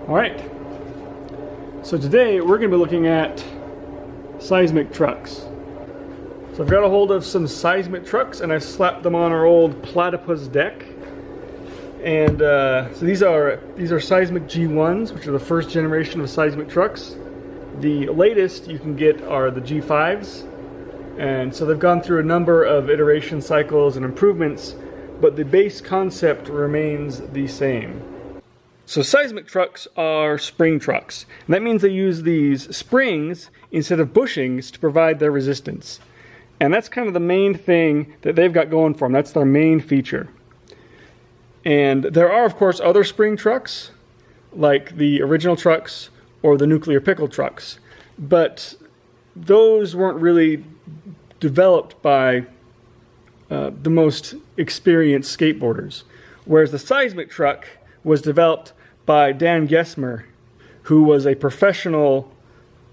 Alright, so today we're going to be looking at seismic trucks. So I've got a hold of some seismic trucks and I slapped them on our old platypus deck. And so these are seismic G1s, which are the first generation of seismic trucks. The latest you can get are the G5s. And so they've gone through a number of iteration cycles and improvements, but the base concept remains the same. So seismic trucks are spring trucks. And that means they use these springs instead of bushings to provide their resistance. And that's kind of the main thing that they've got going for them. That's their main feature. And there are, of course, other spring trucks, like the original trucks or the nuclear pickle trucks. But those weren't really developed by the most experienced skateboarders. Whereas the seismic truck was developed by Dan Gesmer, who was a professional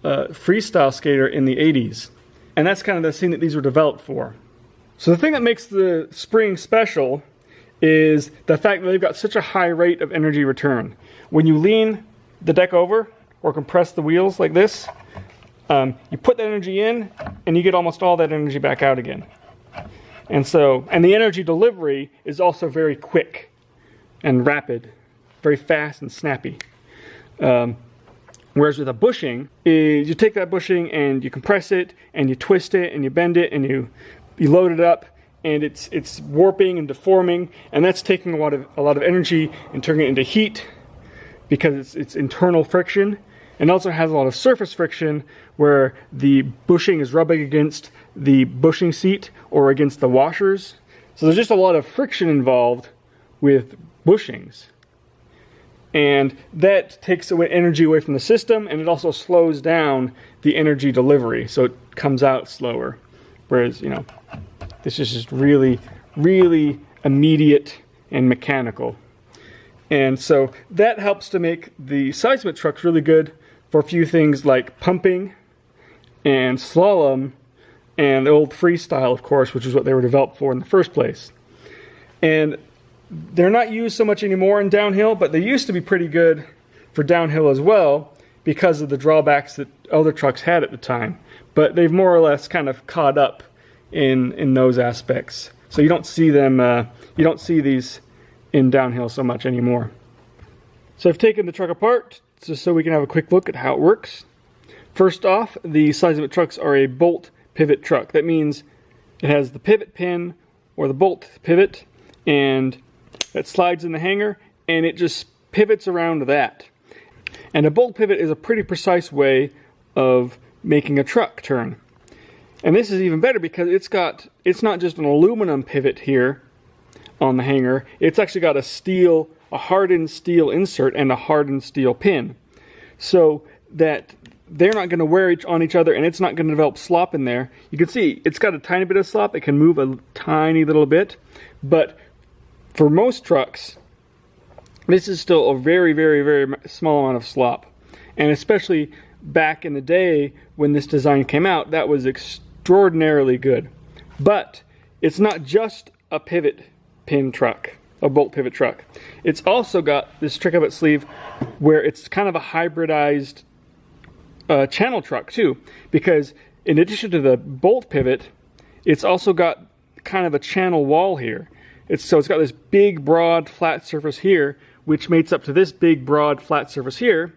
freestyle skater in the 80s. And that's kind of the scene that these were developed for. So the thing that makes the spring special is the fact that they've got such a high rate of energy return. When you lean the deck over or compress the wheels like this, you put that energy in and you get almost all that energy back out again. And the energy delivery is also very quick and rapid. Very fast and snappy. Whereas with a bushing, you take that bushing and you compress it and you twist it and you bend it and you load it up, and it's warping and deforming, and that's taking a lot of energy and turning it into heat because it's internal friction, and also has a lot of surface friction where the bushing is rubbing against the bushing seat or against the washers. So there's just a lot of friction involved with bushings. And that takes away energy away from the system, and it also slows down the energy delivery, so it comes out slower. Whereas, this is just really, really immediate and mechanical. And so that helps to make the seismic trucks really good for a few things like pumping and slalom and the old freestyle, of course, which is what they were developed for in the first place. And they're not used so much anymore in downhill, but they used to be pretty good for downhill as well because of the drawbacks that other trucks had at the time. But they've more or less kind of caught up in those aspects. So you don't see them, you don't see these in downhill so much anymore. So I've taken the truck apart just so we can have a quick look at how it works. First off, the seismic trucks are a bolt pivot truck. That means it has the pivot pin or the bolt pivot, and that slides in the hanger, and it just pivots around that. And a bolt pivot is a pretty precise way of making a truck turn. And this is even better because it's not just an aluminum pivot here on the hanger. It's actually got a hardened steel insert and a hardened steel pin. So that they're not going to wear on each other, and it's not going to develop slop in there. You can see it's got a tiny bit of slop. It can move a tiny little bit, but for most trucks, this is still a very, very, very small amount of slop. And especially back in the day when this design came out, that was extraordinarily good. But it's not just a pivot pin truck, a bolt pivot truck. It's also got this trick up its sleeve where it's kind of a hybridized channel truck too. Because in addition to the bolt pivot, it's also got kind of a channel wall here. So it's got this big, broad, flat surface here, which mates up to this big, broad, flat surface here.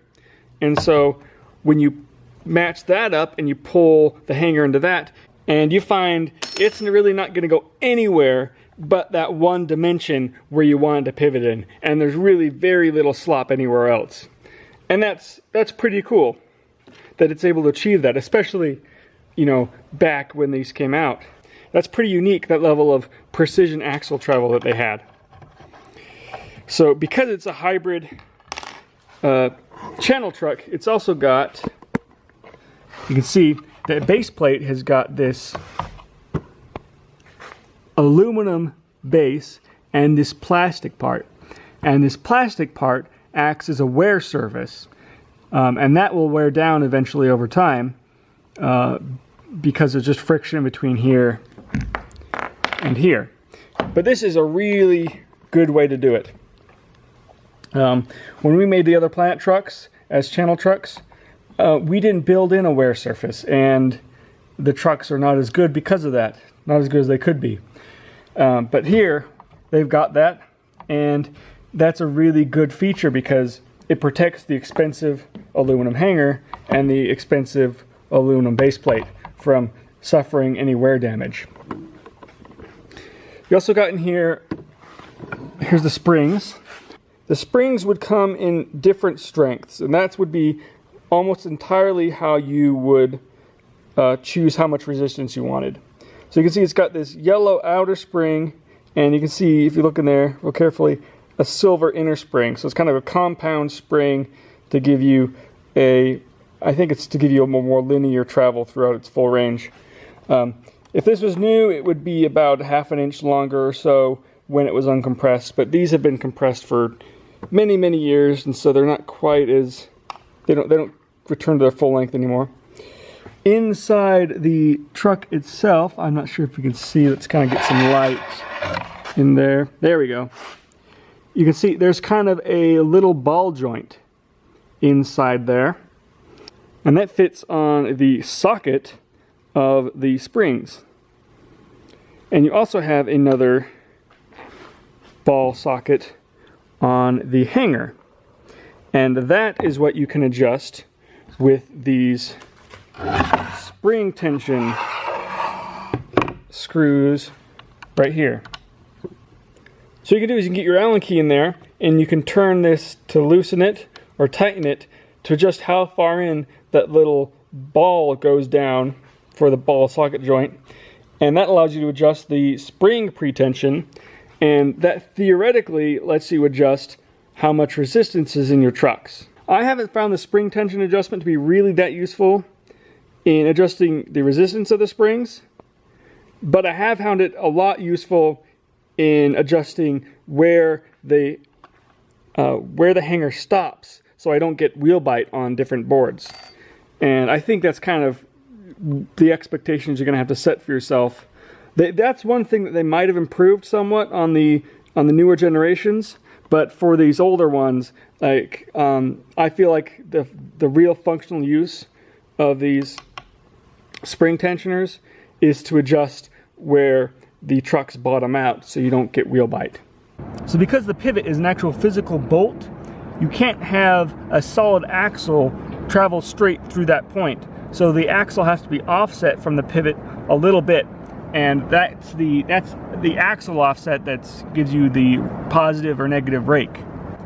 And so when you match that up and you pull the hanger into that, and you find it's really not going to go anywhere but that one dimension where you want it to pivot in. And there's really very little slop anywhere else. And that's pretty cool that it's able to achieve that, especially, back when these came out. That's pretty unique, that level of precision axle travel that they had. So because it's a hybrid channel truck, it's also got, you can see the base plate has got this aluminum base and this plastic part. And this plastic part acts as a wear surface. And that will wear down eventually over time because there's just friction between here and here. But this is a really good way to do it. When we made the other Planet trucks as channel trucks, we didn't build in a wear surface, and the trucks are not as good because of that. Not as good as they could be. But here, they've got that, and that's a really good feature because it protects the expensive aluminum hanger and the expensive aluminum base plate from suffering any wear damage. You also got in here, here's the springs. The springs would come in different strengths, and that would be almost entirely how you would choose how much resistance you wanted. So you can see it's got this yellow outer spring, and you can see, if you look in there real carefully, a silver inner spring. So it's kind of a compound spring to give you I think it's to give you a more linear travel throughout its full range. If this was new, it would be about ½ an inch longer or so when it was uncompressed, but these have been compressed for many, many years, and so they're not quite as, they don't return to their full length anymore. Inside the truck itself, I'm not sure if you can see, let's kind of get some light in there. There we go. You can see there's kind of a little ball joint inside there, and that fits on the socket of the springs. And you also have another ball socket on the hanger, and that is what you can adjust with these spring tension screws right here. So what you can do is you can get your Allen key in there, and you can turn this to loosen it or tighten it to adjust how far in that little ball goes down for the ball socket joint, and that allows you to adjust the spring pretension, and that theoretically lets you adjust how much resistance is in your trucks. I haven't found the spring tension adjustment to be really that useful in adjusting the resistance of the springs, but I have found it a lot useful in adjusting where the hanger stops, so I don't get wheel bite on different boards. And I think that's kind of the expectations you're going to have to set for yourself. That's one thing that they might have improved somewhat on the newer generations, but for these older ones, like I feel like the real functional use of these spring tensioners is to adjust where the trucks bottom out so you don't get wheel bite. So because the pivot is an actual physical bolt, you can't have a solid axle travel straight through that point. So the axle has to be offset from the pivot a little bit, and that's the axle offset that gives you the positive or negative rake.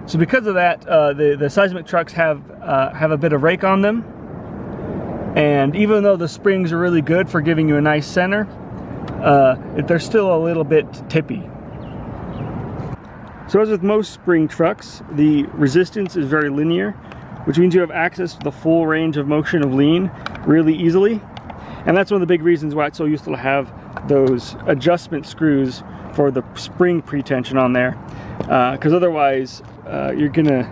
So because of that, the Seismic trucks have a bit of rake on them, and even though the springs are really good for giving you a nice center, they're still a little bit tippy. So as with most spring trucks, the resistance is very linear, which means you have access to the full range of motion of lean really easily. And that's one of the big reasons why it's so useful to have those adjustment screws for the spring pretension on there, because otherwise you're gonna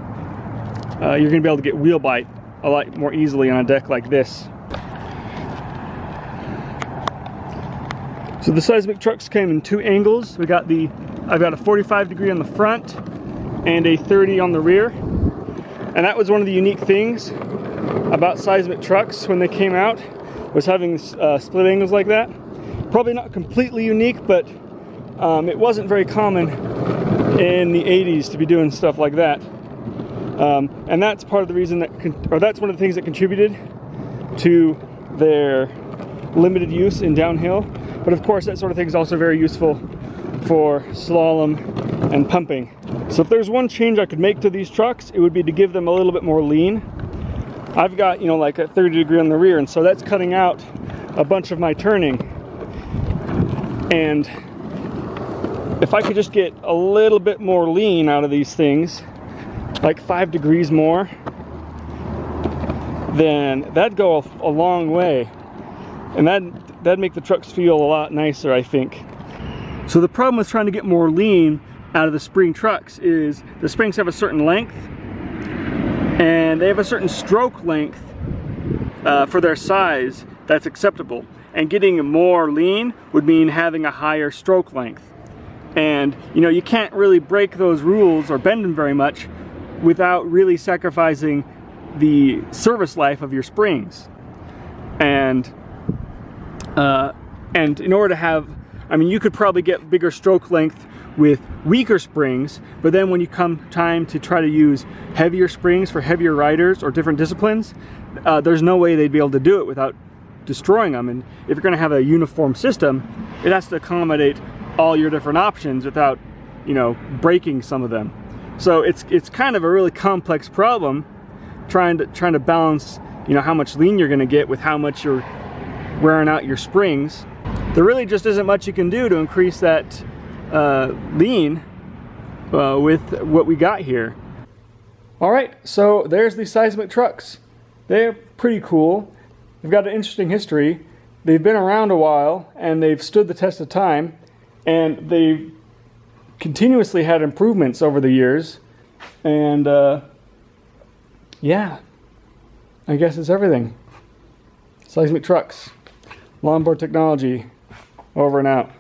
be able to get wheel bite a lot more easily on a deck like this. So the Seismic trucks came in two angles. I've got a 45 degree on the front and a 30 on the rear. And that was one of the unique things about Seismic trucks when they came out, was having split angles like that. Probably not completely unique, but it wasn't very common in the 80s to be doing stuff like that. And that's part of the reason that's one of the things that contributed to their limited use in downhill. But of course, that sort of thing is also very useful for slalom and pumping. So if there's one change I could make to these trucks, it would be to give them a little bit more lean. I've got, like a 30 degree on the rear, and so that's cutting out a bunch of my turning. And if I could just get a little bit more lean out of these things, like 5 degrees more, then that'd go a long way. And that'd make the trucks feel a lot nicer, I think. So the problem with trying to get more lean out of the spring trucks is the springs have a certain length, and they have a certain stroke length for their size that's acceptable. And getting more lean would mean having a higher stroke length. And you can't really break those rules or bend them very much without really sacrificing the service life of your springs. And in order to have, I mean, you could probably get bigger stroke length with weaker springs, but then when you come time to try to use heavier springs for heavier riders or different disciplines, there's no way they'd be able to do it without destroying them. And if you're going to have a uniform system, it has to accommodate all your different options without, you know, breaking some of them. So it's kind of a really complex problem trying to balance, you know, how much lean you're going to get with how much you're wearing out your springs. There really just isn't much you can do to increase that lean with what we got here. All right, so there's the Seismic trucks. They're pretty cool. They've got an interesting history. They've been around a while and they've stood the test of time, and they've continuously had improvements over the years. And yeah, I guess it's everything. Seismic trucks, Longboard technology, over and out.